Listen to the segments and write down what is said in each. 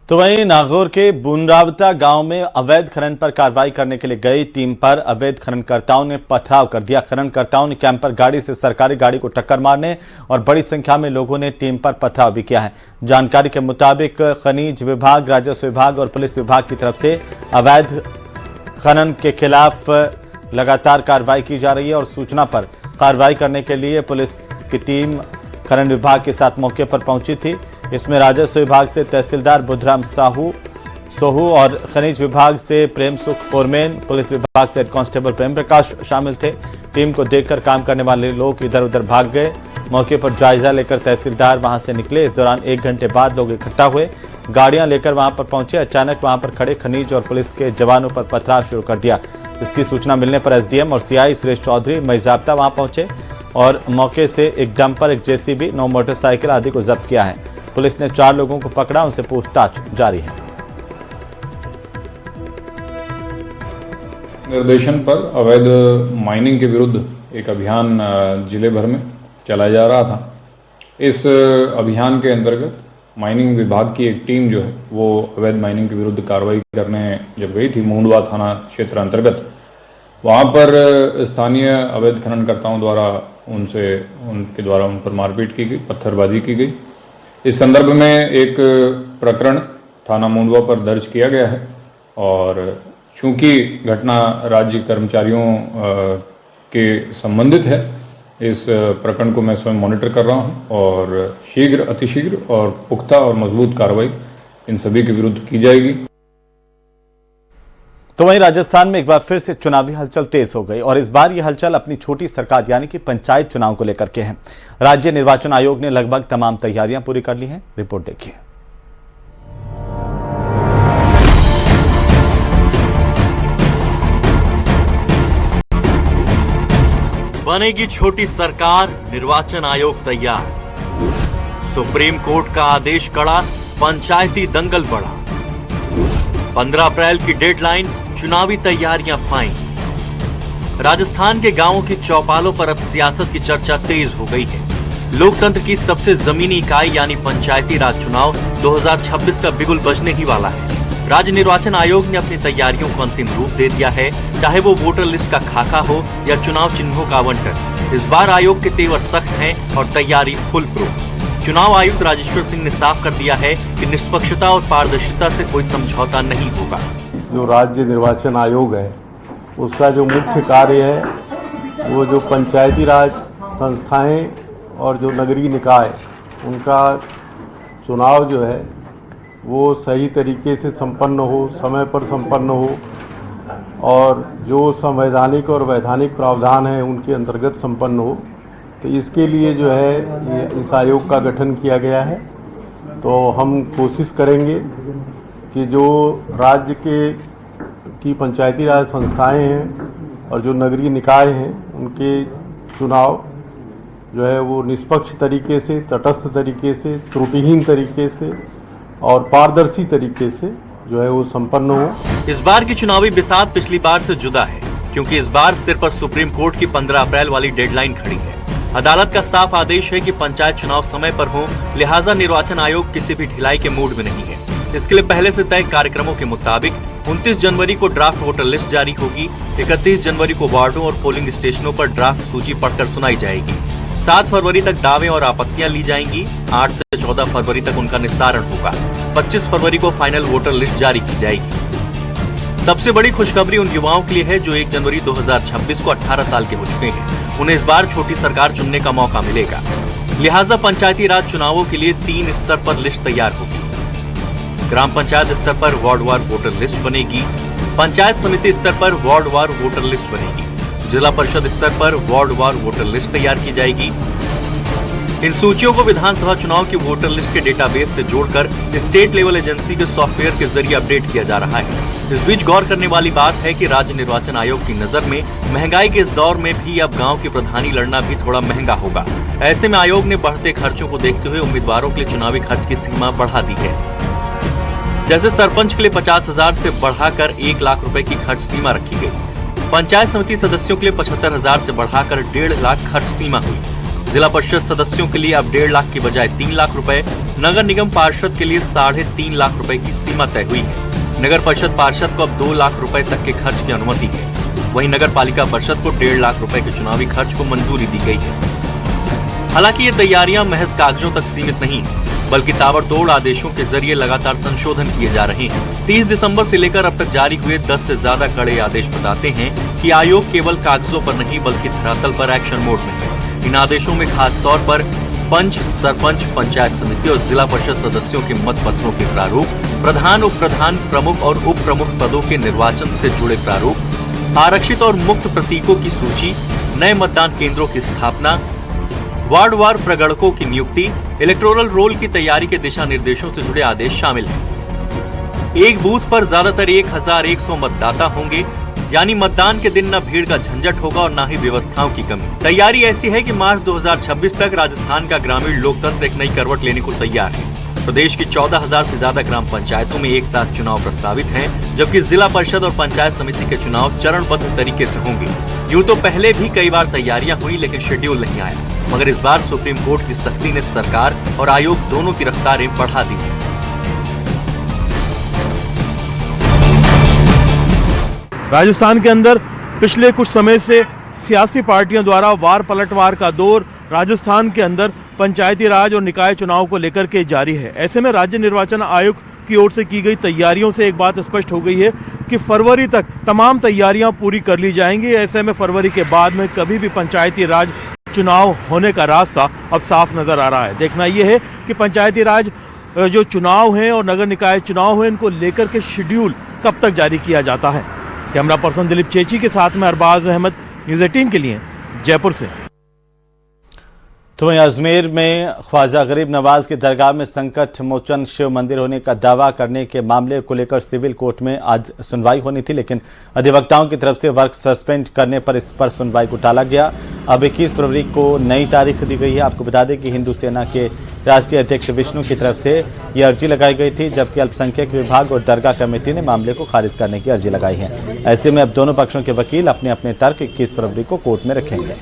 तो वहीं नागौर के बुनरावता गांव में अवैध खनन पर कार्रवाई करने के लिए गई टीम पर अवैध खननकर्ताओं ने पथराव कर दिया। खननकर्ताओं ने कैंपर गाड़ी से सरकारी गाड़ी को टक्कर मारने और बड़ी संख्या में लोगों ने टीम पर पथराव भी किया है। जानकारी के मुताबिक खनिज विभाग, राजस्व विभाग और पुलिस विभाग की तरफ से अवैध खनन के खिलाफ लगातार कार्रवाई की जा रही है और सूचना पर कार्रवाई करने के लिए पुलिस की टीम खनन विभाग के साथ मौके पर पहुंची थी। इसमें राजस्व विभाग से तहसीलदार बुधराम सोहू और खनिज विभाग से प्रेम सुख फोरमैन, पुलिस विभाग से हेड कांस्टेबल प्रेम प्रकाश शामिल थे। टीम को देखकर काम करने वाले लोग इधर उधर भाग गए। मौके पर जायजा लेकर तहसीलदार वहां से निकले। इस दौरान 1 घंटे बाद लोग इकट्ठा हुए, गाड़ियां लेकर वहां पर पहुंचे। अचानक वहां पर खड़े खनिज और पुलिस के जवानों पर पथराव शुरू कर दिया। इसकी सूचना मिलने पर एसडीएम और सीआई सुरेश चौधरी मईजाब्ता वहां पहुंचे और मौके से एक डंपर, एक जेसीबी, 9 मोटरसाइकिल आदि को जब्त किया है। पुलिस ने 4 लोगों को पकड़ा, उनसे पूछताछ जारी है। निर्देशन पर अवैध माइनिंग के विरुद्ध एक अभियान जिले भर में चलाया जा रहा था। इस अभियान के अंतर्गत माइनिंग विभाग की एक टीम जो है वो अवैध माइनिंग के विरुद्ध कार्रवाई करने जब गई थी मुंडवा थाना क्षेत्र अंतर्गत, वहाँ पर स्थानीय अवैध खननकर्ताओं द्वारा उनके द्वारा उन पर मारपीट की गई, पत्थरबाजी की गई। इस संदर्भ में एक प्रकरण थाना मुंडवा पर दर्ज किया गया है और चूंकि घटना राज्य कर्मचारियों के संबंधित है, इस प्रकरण को मैं स्वयं मॉनिटर कर रहा हूं और शीघ्र, अतिशीघ्र और पुख्ता और मजबूत कार्रवाई इन सभी के विरुद्ध की जाएगी। तो वहीं राजस्थान में एक बार फिर से चुनावी हलचल तेज हो गई और इस बार यह हलचल अपनी छोटी सरकार यानी कि पंचायत चुनाव को लेकर के है। राज्य निर्वाचन आयोग ने लगभग तमाम तैयारियां पूरी कर ली हैं। रिपोर्ट देखिए। बनेगी छोटी सरकार, निर्वाचन आयोग तैयार। सुप्रीम कोर्ट का आदेश कड़ा, पंचायती दंगल बढ़ा। 15 अप्रैल की डेडलाइन, चुनावी तैयारियां फाइन। राजस्थान के गांवों की चौपालों पर अब सियासत की चर्चा तेज हो गई है। लोकतंत्र की सबसे जमीनी इकाई यानी पंचायती राज चुनाव 2026 का बिगुल बजने ही वाला है। राज्य निर्वाचन आयोग ने अपनी तैयारियों को अंतिम रूप दे दिया है, चाहे वो वोटर लिस्ट का खाका हो या चुनाव चिन्हों का आवंटन। इस बार आयोग के तेवर सख्त हैं और तैयारी फुल प्रूफ। चुनाव आयुक्त राजेश्वर सिंह ने साफ कर दिया है कि निष्पक्षता और पारदर्शिता से कोई समझौता नहीं होगा। जो राज्य निर्वाचन आयोग है उसका जो मुख्य कार्य है वो जो पंचायती राज संस्थाएं और जो नगरीय निकाय उनका चुनाव जो है वो सही तरीके से संपन्न हो, समय पर संपन्न हो और जो संवैधानिक और वैधानिक प्रावधान है उनके अंतर्गत संपन्न हो। तो इसके लिए जो है इस आयोग का गठन किया गया है। तो हम कोशिश करेंगे कि जो राज्य की पंचायती राज संस्थाएं हैं और जो नगरीय निकाय हैं उनके चुनाव जो है वो निष्पक्ष तरीके से, तटस्थ तरीके से, त्रुटिहीन तरीके से और पारदर्शी तरीके से जो है वो संपन्न हो। इस बार की चुनावी बिसात पिछली बार से जुदा है क्योंकि इस बार सिर पर सुप्रीम कोर्ट की 15 अप्रैल वाली डेडलाइन खड़ी है। अदालत का साफ आदेश है कि पंचायत चुनाव समय पर हो, लिहाजा निर्वाचन आयोग किसी भी ढिलाई के मूड में नहीं है। इसके लिए पहले से तय कार्यक्रमों के मुताबिक 29 जनवरी को ड्राफ्ट वोटर लिस्ट जारी होगी। 31 जनवरी को वार्डों और पोलिंग स्टेशनों पर ड्राफ्ट सूची पढ़कर सुनाई जाएगी। 7 फरवरी तक दावे और आपत्तियां ली जाएंगी। 8 से 14 फरवरी तक उनका निस्तारण होगा। 25 फरवरी को फाइनल वोटर लिस्ट जारी की जाएगी। सबसे बड़ी खुशखबरी उन युवाओं के लिए है जो 1 जनवरी 2026 को 18 साल के हो चुके हैं। उन्हें इस बार छोटी सरकार चुनने का मौका मिलेगा। लिहाजा पंचायती राज चुनावों के लिए 3 स्तर पर लिस्ट तैयार होगी। ग्राम पंचायत स्तर पर वार्डवार वोटर लिस्ट बनेगी। पंचायत समिति स्तर पर वार्डवार वोटर लिस्ट बनेगी। जिला परिषद स्तर पर वार्डवार वोटर लिस्ट तैयार की जाएगी। इन सूचियों को विधानसभा चुनाव की वोटर लिस्ट के डेटाबेस से जोड़कर स्टेट लेवल एजेंसी के सॉफ्टवेयर के जरिए अपडेट किया जा रहा है। इस बीच गौर करने वाली बात है कि राज्य निर्वाचन आयोग की नजर में महंगाई के इस दौर में भी अब गांव की प्रधानी लड़ना भी थोड़ा महंगा होगा। ऐसे में आयोग ने बढ़ते खर्चों को देखते हुए उम्मीदवारों के लिए चुनावी खर्च की सीमा बढ़ा दी है। जैसे सरपंच के लिए 50,000 से बढ़ाकर 1 लाख रुपए की खर्च सीमा रखी गई। पंचायत समिति सदस्यों के लिए 75,000 से बढ़ाकर 1.5 लाख खर्च सीमा हुई। जिला परिषद सदस्यों के लिए अब 1.5 लाख की बजाय 3 लाख रुपए, नगर निगम पार्षद के लिए 3.5 लाख रुपए की सीमा तय हुई है। नगर परिषद पार्षद को अब 2 लाख रुपए तक के खर्च की अनुमति है। वहीं नगर पालिका परिषद को 1.5 लाख रुपए के चुनावी खर्च को मंजूरी दी गई है। हालांकि ये तैयारियां महज कागजों तक सीमित नहीं, बल्कि ताबड़तोड़ आदेशों के जरिए लगातार संशोधन किए जा रहे हैं। 30 दिसंबर से लेकर अब तक जारी हुए 10 से ज्यादा कड़े आदेश बताते हैं कि आयोग केवल कागजों पर नहीं बल्कि धरातल पर एक्शन मोड में है। इन आदेशों में खास तौर पर पंच, सरपंच, पंचायत समिति और जिला परिषद सदस्यों के मत पत्रों के प्रारूप, प्रधान, उप प्रधान, प्रमुख और उप प्रमुख पदों के निर्वाचन से जुड़े प्रारूप, आरक्षित और मुक्त प्रतीकों की सूची, नए मतदान केंद्रों की स्थापना, वार्डवार प्रगणकों की नियुक्ति, इलेक्टोरल रोल की तैयारी के दिशा निर्देशों से जुड़े आदेश शामिल हैं। एक बूथ पर ज्यादातर 1100 मतदाता होंगे, यानी मतदान के दिन न भीड़ का झंझट होगा और न ही व्यवस्थाओं की कमी। तैयारी ऐसी है कि मार्च 2026 तक राजस्थान का ग्रामीण लोकतंत्र एक नई करवट लेने को तैयार है। प्रदेश की 14,000 से ज्यादा ग्राम पंचायतों में एक साथ चुनाव प्रस्तावित हैं, जबकि जिला परिषद और पंचायत समिति के चुनाव चरणबद्ध तरीके से होंगे। यूं तो पहले भी कई बार तैयारियां हुई, लेकिन शेड्यूल नहीं आया, मगर इस बार सुप्रीम कोर्ट की सख्ती ने सरकार और आयोग दोनों की रफ्तारें बढ़ा दी है। राजस्थान के अंदर पिछले कुछ समय से सियासी पार्टियों द्वारा वार पलटवार का दौर राजस्थान के अंदर पंचायती राज और निकाय चुनाव को लेकर के जारी है। ऐसे में राज्य निर्वाचन आयोग की ओर से की गई तैयारियों से एक बात स्पष्ट हो गई है कि फरवरी तक तमाम तैयारियां पूरी कर ली जाएंगी। ऐसे में फरवरी के बाद में कभी भी पंचायती राज चुनाव होने का रास्ता अब साफ नजर आ रहा है। देखना यह है कि पंचायती राज जो चुनाव हैं और नगर निकाय चुनाव हैं, इनको लेकर के शेड्यूल कब तक जारी किया जाता है। कैमरा पर्सन दिलीप चेची के साथ में अरबाज अहमद, न्यूज़ 18 के लिए जयपुर से। तो वहीं अजमेर में ख्वाजा गरीब नवाज की दरगाह में संकट मोचन शिव मंदिर होने का दावा करने के मामले को लेकर सिविल कोर्ट में आज सुनवाई होनी थी, लेकिन अधिवक्ताओं की तरफ से वर्क सस्पेंड करने पर इस पर सुनवाई को टाला गया। अब 21 फरवरी को नई तारीख दी गई है। आपको बता दें कि हिंदू सेना के राष्ट्रीय अध्यक्ष विष्णु की तरफ से ये अर्जी लगाई गई थी, जबकि अल्पसंख्यक विभाग और दरगाह कमेटी ने मामले को खारिज करने की अर्जी लगाई है। ऐसे में अब दोनों पक्षों के वकील अपने अपने तर्क 21 फरवरी को कोर्ट में रखेंगे।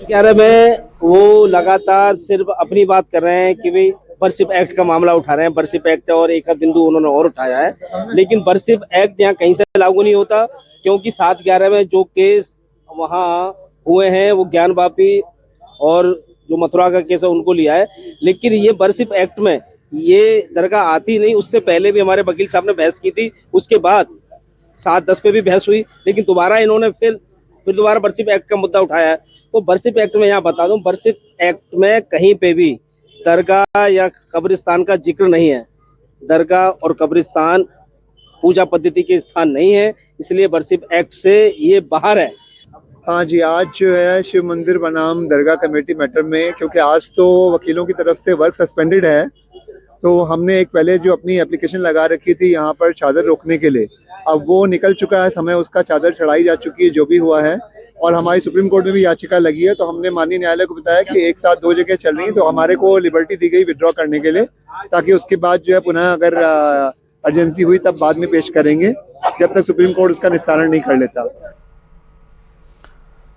11 में वो लगातार सिर्फ अपनी बात कर रहे हैं कि भाई बर्सिप एक्ट का मामला उठा रहे हैं। बर्सिप एक्ट और एक बिंदु उन्होंने और उठाया है, लेकिन बर्सिप एक्ट यहाँ कहीं से लागू नहीं होता, क्योंकि 7/11 में जो केस वहाँ हुए हैं वो ज्ञान वापी और जो मथुरा का केस है उनको लिया है। लेकिन ये बर्सिप एक्ट में ये दरगाह आती नहीं। उससे पहले भी हमारे वकील साहब ने बहस की थी, उसके बाद 7-10 पे भी बहस हुई, लेकिन दोबारा इन्होंने फिर दोबारा बर्सिप एक्ट का मुद्दा उठाया है। तो बर्सिप एक्ट में यहाँ बता दूं, बर्सिप एक्ट में कहीं पे भी दरगाह या कब्रिस्तान का जिक्र नहीं है। दरगाह और कब्रिस्तान पूजा पद्धति के स्थान नहीं है, इसलिए बर्सिप एक्ट से ये बाहर है। हाँ जी, आज जो है शिव मंदिर बनाम दरगाह कमेटी मैटर में, क्योंकि आज तो वकीलों की तरफ से वर्क सस्पेंडेड है, तो हमने एक पहले जो अपनी एप्लीकेशन लगा रखी थी यहाँ पर चादर रोकने के लिए, अब वो निकल चुका है समय, उसका चादर चढ़ाई जा चुकी है जो भी हुआ है, और हमारी सुप्रीम कोर्ट में भी याचिका लगी है। तो हमने माननीय न्यायालय को बताया कि एक साथ 2 जगह चल रही है, तो हमारे को लिबर्टी दी गई विड्रॉ करने के लिए, ताकि उसके बाद जो है पुनः अगर अर्जेंसी हुई तब बाद में पेश करेंगे, जब तक सुप्रीम कोर्ट उसका निस्तारण नहीं कर लेता।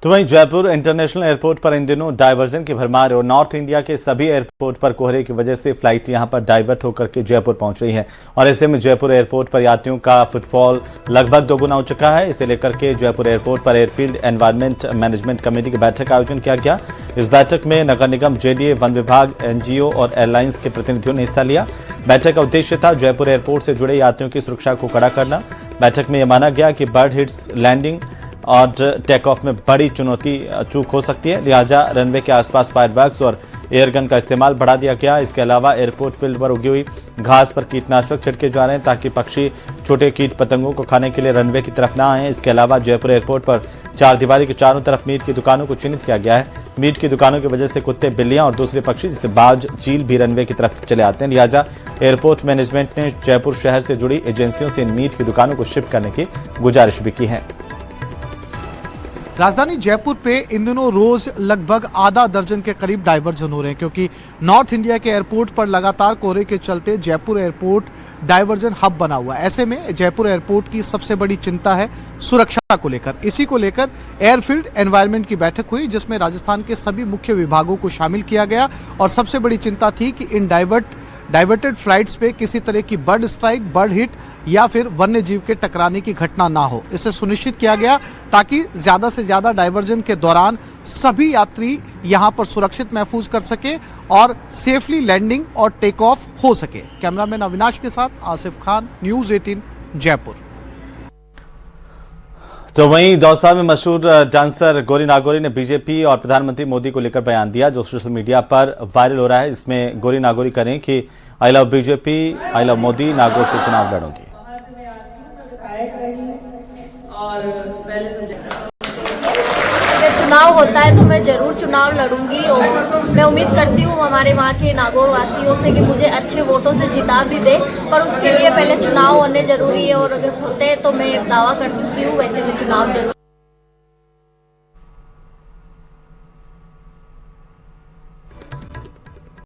तो वहीं जयपुर इंटरनेशनल एयरपोर्ट पर इन दिनों डायवर्जन की भरमार है और नॉर्थ इंडिया के सभी एयरपोर्ट पर कोहरे की वजह से फ्लाइट यहां पर डाइवर्ट होकर के जयपुर पहुंच रही है और ऐसे में जयपुर एयरपोर्ट पर यात्रियों का फुटफॉल लगभग 2 गुना हो चुका है। इसे लेकर के जयपुर एयरपोर्ट पर एयरफील्ड एनवायरमेंट मैनेजमेंट कमेटी की बैठक का आयोजन किया गया। इस बैठक में नगर निगम, जेडीए, वन विभाग, एनजीओ और एयरलाइंस के प्रतिनिधियों ने हिस्सा लिया। बैठक का उद्देश्य था जयपुर एयरपोर्ट से जुड़े यात्रियों की सुरक्षा को कड़ा करना। बैठक में यह माना गया कि बर्ड हिट्स लैंडिंग और टेक ऑफ में बड़ी चूक हो सकती है, लिहाजा रनवे के आसपास फायरवर्क्स और एयरगन का इस्तेमाल बढ़ा दिया गया। इसके अलावा एयरपोर्ट फील्ड पर उगी हुई घास पर कीटनाशक छिड़के जा रहे हैं ताकि पक्षी छोटे कीट पतंगों को खाने के लिए रनवे की तरफ ना आए। इसके अलावा जयपुर एयरपोर्ट पर 4 दीवारी के चारों तरफ मीट की दुकानों को चिन्हित किया गया है। मीट की दुकानों की वजह से कुत्ते, बिल्लियां और दूसरे पक्षी जैसे बाज, चील भी रनवे की तरफ चले आते हैं, लिहाजा एयरपोर्ट मैनेजमेंट ने जयपुर शहर से जुड़ी एजेंसियों से इन मीट की दुकानों को शिफ्ट करने की गुजारिश भी की है। राजधानी जयपुर पे इन दिनों रोज लगभग आधा दर्जन के करीब डाइवर्जन हो रहे हैं, क्योंकि नॉर्थ इंडिया के एयरपोर्ट पर लगातार कोहरे के चलते जयपुर एयरपोर्ट डाइवर्जन हब बना हुआ है। ऐसे में जयपुर एयरपोर्ट की सबसे बड़ी चिंता है सुरक्षा को लेकर। इसी को लेकर एयरफील्ड एनवायरनमेंट की बैठक हुई, जिसमें राजस्थान के सभी मुख्य विभागों को शामिल किया गया और सबसे बड़ी चिंता थी कि इन डाइवर्टेड फ्लाइट्स पे किसी तरह की बर्ड स्ट्राइक, बर्ड हिट या फिर वन्य जीव के टकराने की घटना ना हो। इसे सुनिश्चित किया गया ताकि ज्यादा से ज्यादा डाइवर्जन के दौरान सभी यात्री यहां पर सुरक्षित महफूज कर सके और सेफली लैंडिंग और टेक ऑफ हो सके। कैमरामैन अविनाश के साथ आसिफ खान, न्यूज़ 18 जयपुर। तो वहीं दौसा में मशहूर डांसर गौरी नागौरी ने बीजेपी और प्रधानमंत्री मोदी को लेकर बयान दिया, जो सोशल मीडिया पर वायरल हो रहा है। इसमें गौरी नागौरी करें कि I love BJP, I love Modi, Nagaur से चुनाव लड़ूंगी। चुनाव होता है तो मैं जरूर चुनाव लड़ूंगी और मैं उम्मीद करती हूँ हमारे वहाँ के नागौर वासियों से कि मुझे अच्छे वोटों से जिता भी दे, पर उसके लिए पहले चुनाव होने जरूरी है और अगर होते हैं तो मैं दावा कर चुकी हूँ, वैसे मैं चुनाव जरूर